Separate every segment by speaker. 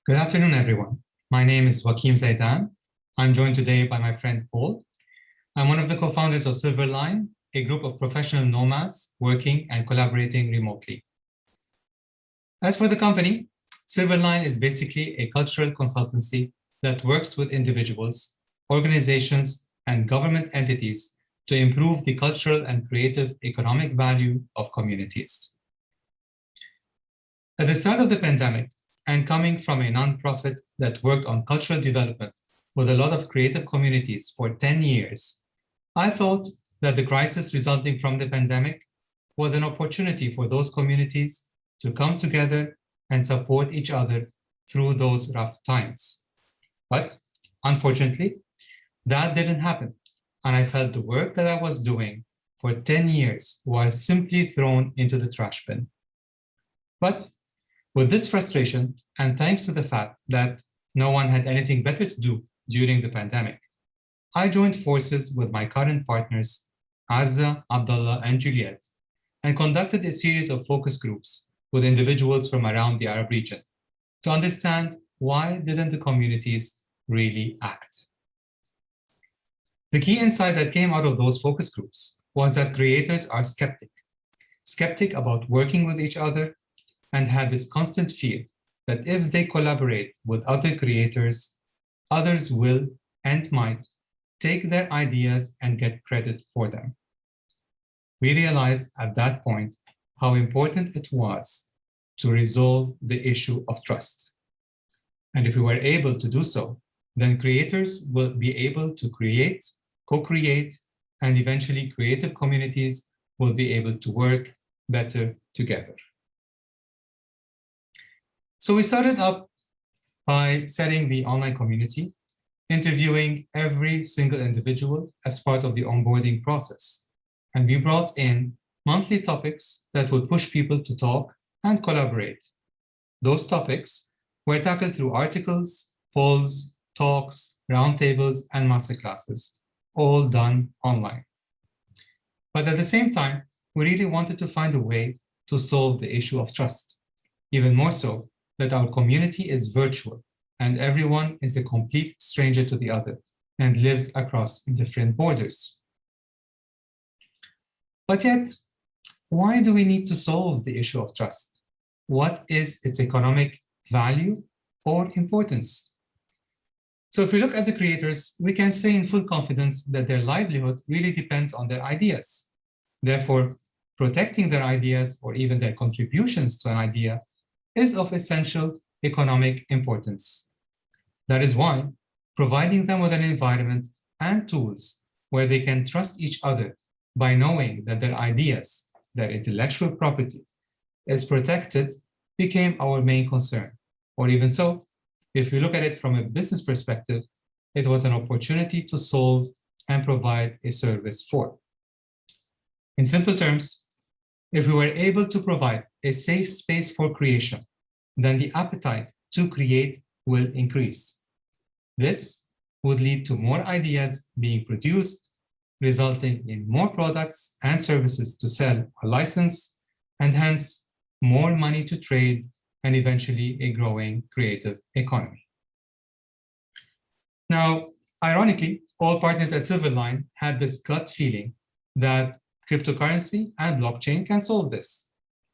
Speaker 1: Good afternoon, everyone. My name is Wakim Zeidan. I'm joined today by my friend Paul. I'm one of the co-founders of Silverline, a group of professional nomads working and collaborating remotely. As for the company, Silverline is basically a cultural consultancy that works with individuals, organizations, and government entities to improve the cultural and creative economic value of communities. At the start of the pandemic, and coming from a nonprofit that worked on cultural development with a lot of creative communities for 10 years, I thought that the crisis resulting from the pandemic was an opportunity for those communities to come together and support each other through those rough times. But unfortunately, that didn't happen. And I felt the work that I was doing for 10 years was simply thrown into the trash bin. But with this frustration, and thanks to the fact that no one had anything better to do during the pandemic, I joined forces with my current partners, Azza, Abdullah, and Juliet, and conducted a series of focus groups with individuals from around the Arab region to understand why didn't the communities really act. The key insight that came out of those focus groups was that creators are skeptic about working with each other, and had this constant fear that if they collaborate with other creators, others will and might take their ideas and get credit for them. We realized at that point how important it was to resolve the issue of trust. And if we were able to do so, then creators will be able to create, co-create, and eventually creative communities will be able to work better together. So we started up by setting the online community, interviewing every single individual as part of the onboarding process. And we brought in monthly topics that would push people to talk and collaborate. Those topics were tackled through articles, polls, talks, roundtables, and masterclasses, all done online. But at the same time, we really wanted to find a way to solve the issue of trust, even more so that our community is virtual and everyone is a complete stranger to the other and lives across different borders. But yet, why do we need to solve the issue of trust? What is its economic value or importance? So if we look at the creators, we can say in full confidence that their livelihood really depends on their ideas. Therefore, protecting their ideas or even their contributions to an idea is of essential economic importance. That is why providing them with an environment and tools where they can trust each other by knowing that their ideas, their intellectual property, is protected became our main concern. Or even so, if we look at it from a business perspective, it was an opportunity to solve and provide a service for. In simple terms, if we were able to provide a safe space for creation, then the appetite to create will increase. This would lead to more ideas being produced, resulting in more products and services to sell or license, and hence more money to trade and eventually a growing creative economy. Now, ironically, all partners at Silverline had this gut feeling that cryptocurrency and blockchain can solve this,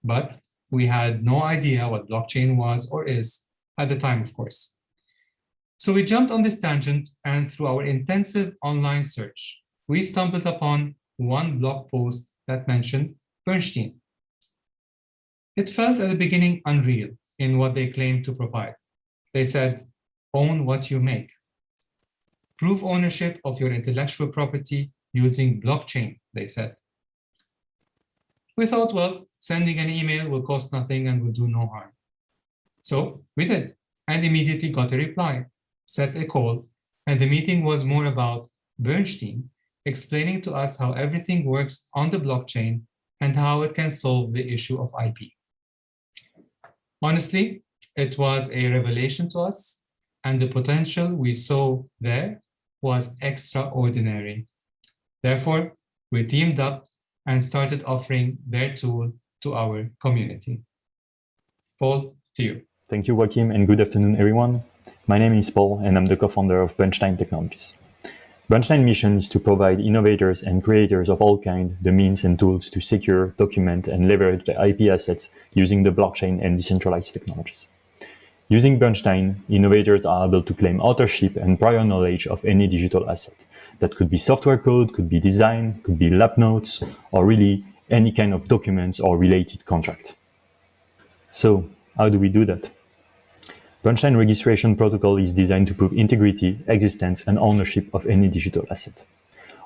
Speaker 1: but we had no idea what blockchain was or is at the time, of course. So we jumped on this tangent, and through our intensive online search, we stumbled upon one blog post that mentioned Bernstein. It felt at the beginning unreal in what they claimed to provide. They said, own what you make. Prove ownership of your intellectual property using blockchain, they said. We thought, well, sending an email will cost nothing and will do no harm. So we did, and immediately got a reply, set a call, and the meeting was more about Bernstein explaining to us how everything works on the blockchain and how it can solve the issue of IP. Honestly, it was a revelation to us, and the potential we saw there was extraordinary. Therefore, we teamed up and started offering their tool to our community. Paul, to you.
Speaker 2: Thank you, Wakim, and good afternoon, everyone. My name is Paul, and I'm the co-founder of Bernstein Technologies. Bernstein's mission is to provide innovators and creators of all kinds the means and tools to secure, document, and leverage their IP assets using the blockchain and decentralized technologies. Using Bernstein, innovators are able to claim authorship and prior knowledge of any digital asset. That could be software code, could be design, could be lab notes, or really any kind of documents or related contract. So, how do we do that? Bernstein registration protocol is designed to prove integrity, existence, and ownership of any digital asset.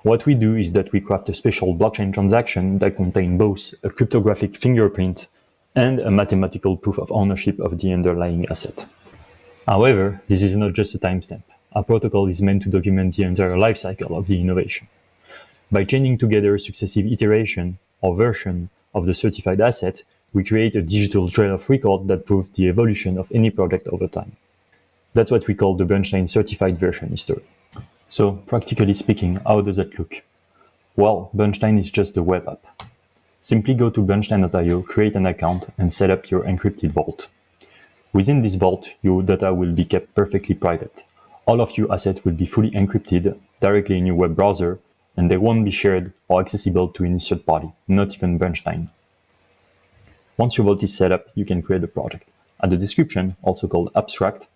Speaker 2: What we do is that we craft a special blockchain transaction that contains both a cryptographic fingerprint and a mathematical proof of ownership of the underlying asset. However, this is not just a timestamp. Our protocol is meant to document the entire life cycle of the innovation. By chaining together successive iteration or version of the certified asset, we create a digital trail of record that proves the evolution of any project over time. That's what we call the Bernstein certified version history. So, practically speaking, how does that look? Well, Bernstein is just a web app. Simply go to bernstein.io, create an account, and set up your encrypted vault. Within this vault, your data will be kept perfectly private. All of your assets will be fully encrypted directly in your web browser, and they won't be shared or accessible to any third party, not even Bernstein. Once your vault is set up, you can create a project. Add a description, also called abstract,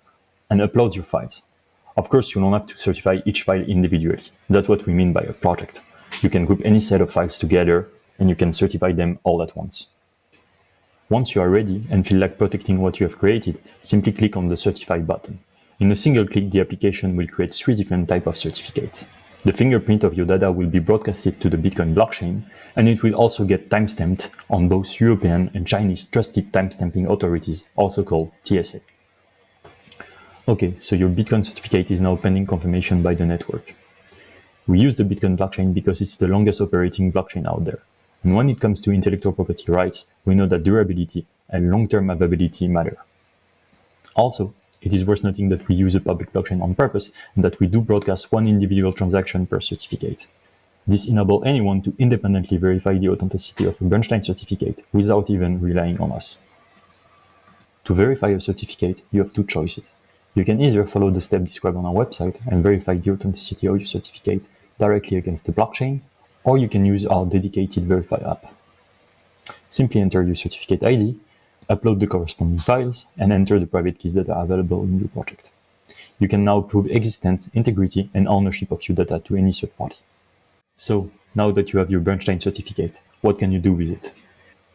Speaker 2: and upload your files. Of course, you don't have to certify each file individually. That's what we mean by a project. You can group any set of files together, and you can certify them all at once. Once you are ready and feel like protecting what you have created, simply click on the Certify button. In a single click, the application will create 3 different types of certificates. The fingerprint of your data will be broadcasted to the Bitcoin blockchain, and it will also get timestamped on both European and Chinese trusted timestamping authorities, also called TSA. Okay, so your Bitcoin certificate is now pending confirmation by the network. We use the Bitcoin blockchain because it's the longest operating blockchain out there. And when it comes to intellectual property rights, we know that durability and long-term availability matter. Also, it is worth noting that we use a public blockchain on purpose and that we do broadcast one individual transaction per certificate. This enables anyone to independently verify the authenticity of a Bernstein certificate without even relying on us. To verify a certificate, you have 2 choices. You can either follow the steps described on our website and verify the authenticity of your certificate directly against the blockchain, or you can use our dedicated Verify app. Simply enter your certificate ID, upload the corresponding files, and enter the private keys that are available in your project. You can now prove existence, integrity, and ownership of your data to any third party. So, now that you have your Bernstein certificate, what can you do with it?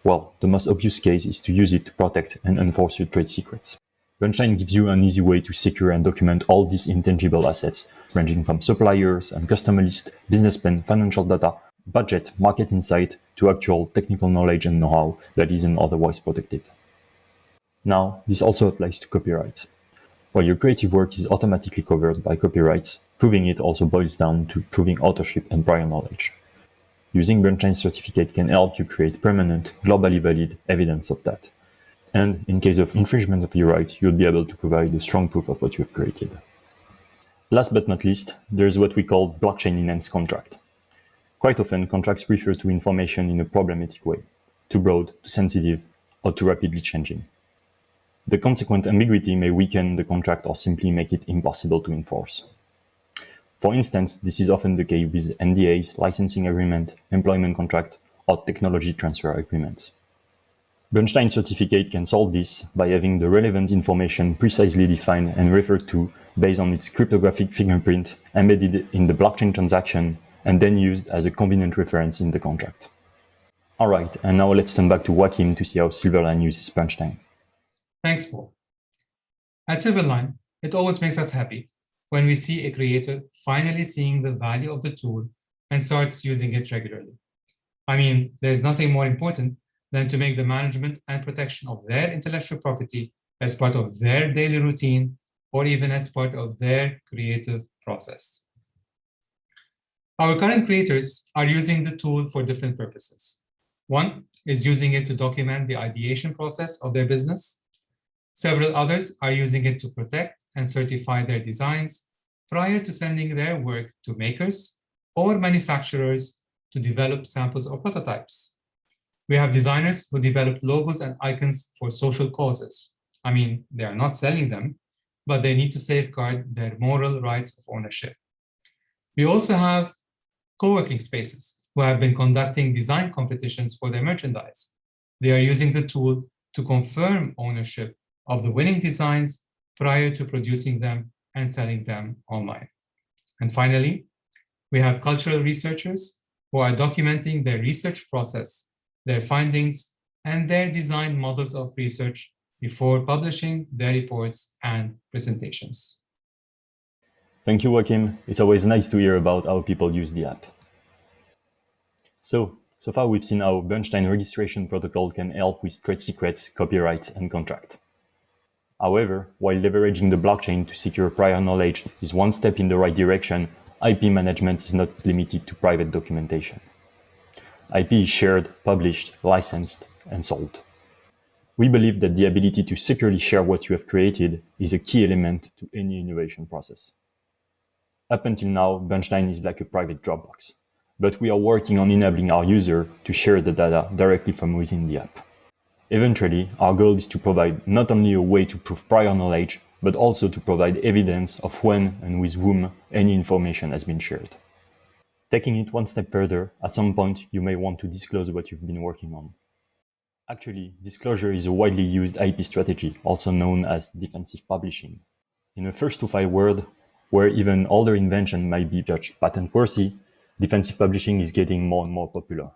Speaker 2: Well, the most obvious case is to use it to protect and enforce your trade secrets. Bernstein gives you an easy way to secure and document all these intangible assets, ranging from suppliers and customer list, business plan, financial data, budget, market insight, to actual technical knowledge and know-how that isn't otherwise protected. Now, this also applies to copyrights. While your creative work is automatically covered by copyrights, proving it also boils down to proving authorship and prior knowledge. Using Bernstein certificate can help you create permanent, globally valid evidence of that. And in case of infringement of your right, you'll be able to provide a strong proof of what you have created. Last but not least, there's what we call blockchain-enhanced contract. Quite often, contracts refer to information in a problematic way, too broad, too sensitive, or too rapidly changing. The consequent ambiguity may weaken the contract or simply make it impossible to enforce. For instance, this is often the case with NDAs, licensing agreement, employment contract, or technology transfer agreements. Bernstein certificate can solve this by having the relevant information precisely defined and referred to based on its cryptographic fingerprint embedded in the blockchain transaction and then used as a convenient reference in the contract. Alright, and now let's turn back to Wakim to see how Silverline uses Bernstein.
Speaker 1: Thanks, Paul. At Silverline, it always makes us happy when we see a creator finally seeing the value of the tool and starts using it regularly. I mean, there's nothing more important than to make the management and protection of their intellectual property as part of their daily routine or even as part of their creative process. Our current creators are using the tool for different purposes. One is using it to document the ideation process of their business. Several others are using it to protect and certify their designs prior to sending their work to makers or manufacturers to develop samples or prototypes. We have designers who develop logos and icons for social causes. I mean, they are not selling them, but they need to safeguard their moral rights of ownership. We also have co-working spaces who have been conducting design competitions for their merchandise. They are using the tool to confirm ownership of the winning designs prior to producing them and selling them online. And finally, we have cultural researchers who are documenting their research process, their findings, and their design models of research before publishing their reports and presentations.
Speaker 2: Thank you, Wakim. It's always nice to hear about how people use the app. So far we've seen how Bernstein registration protocol can help with trade secrets, copyright, and contract. However, while leveraging the blockchain to secure prior knowledge is one step in the right direction, IP management is not limited to private documentation. IP is shared, published, licensed, and sold. We believe that the ability to securely share what you have created is a key element to any innovation process. Up until now, Bernstein is like a private Dropbox, but we are working on enabling our user to share the data directly from within the app. Eventually, our goal is to provide not only a way to prove prior knowledge, but also to provide evidence of when and with whom any information has been shared. Taking it one step further, at some point you may want to disclose what you've been working on. Actually, disclosure is a widely used IP strategy, also known as defensive publishing. In a first-to-file world, where even older invention might be judged patent-worthy, defensive publishing is getting more and more popular.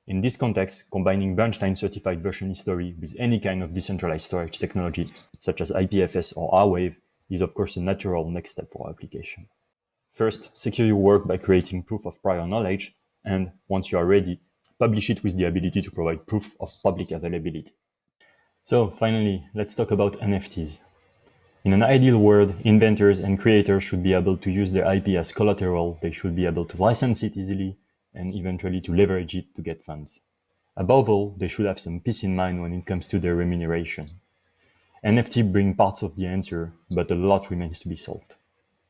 Speaker 2: In this context, combining Bernstein certified version history with any kind of decentralized storage technology, such as IPFS or R-Wave, is of course a natural next step for our application. First, secure your work by creating proof of prior knowledge, and once you are ready, publish it with the ability to provide proof of public availability. So finally, let's talk about NFTs. In an ideal world, inventors and creators should be able to use their IP as collateral, they should be able to license it easily, and eventually to leverage it to get funds. Above all, they should have some peace in mind when it comes to their remuneration. NFT bring parts of the answer, but a lot remains to be solved.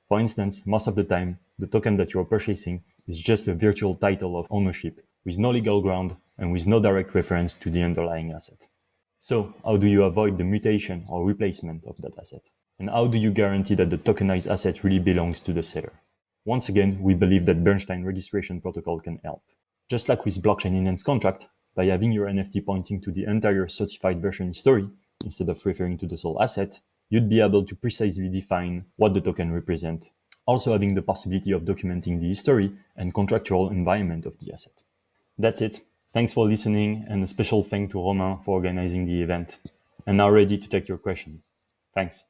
Speaker 2: For instance, most of the time, the token that you are purchasing is just a virtual title of ownership, with no legal ground and with no direct reference to the underlying asset. So, how do you avoid the mutation or replacement of that asset? And how do you guarantee that the tokenized asset really belongs to the seller? Once again, we believe that Bernstein registration protocol can help. Just like with blockchain enhanced contract, by having your NFT pointing to the entire certified version history, instead of referring to the sole asset, you'd be able to precisely define what the token represents, also having the possibility of documenting the history and contractual environment of the asset. That's it. Thanks for listening, and a special thank to Romain for organizing the event. And now ready to take your question. Thanks.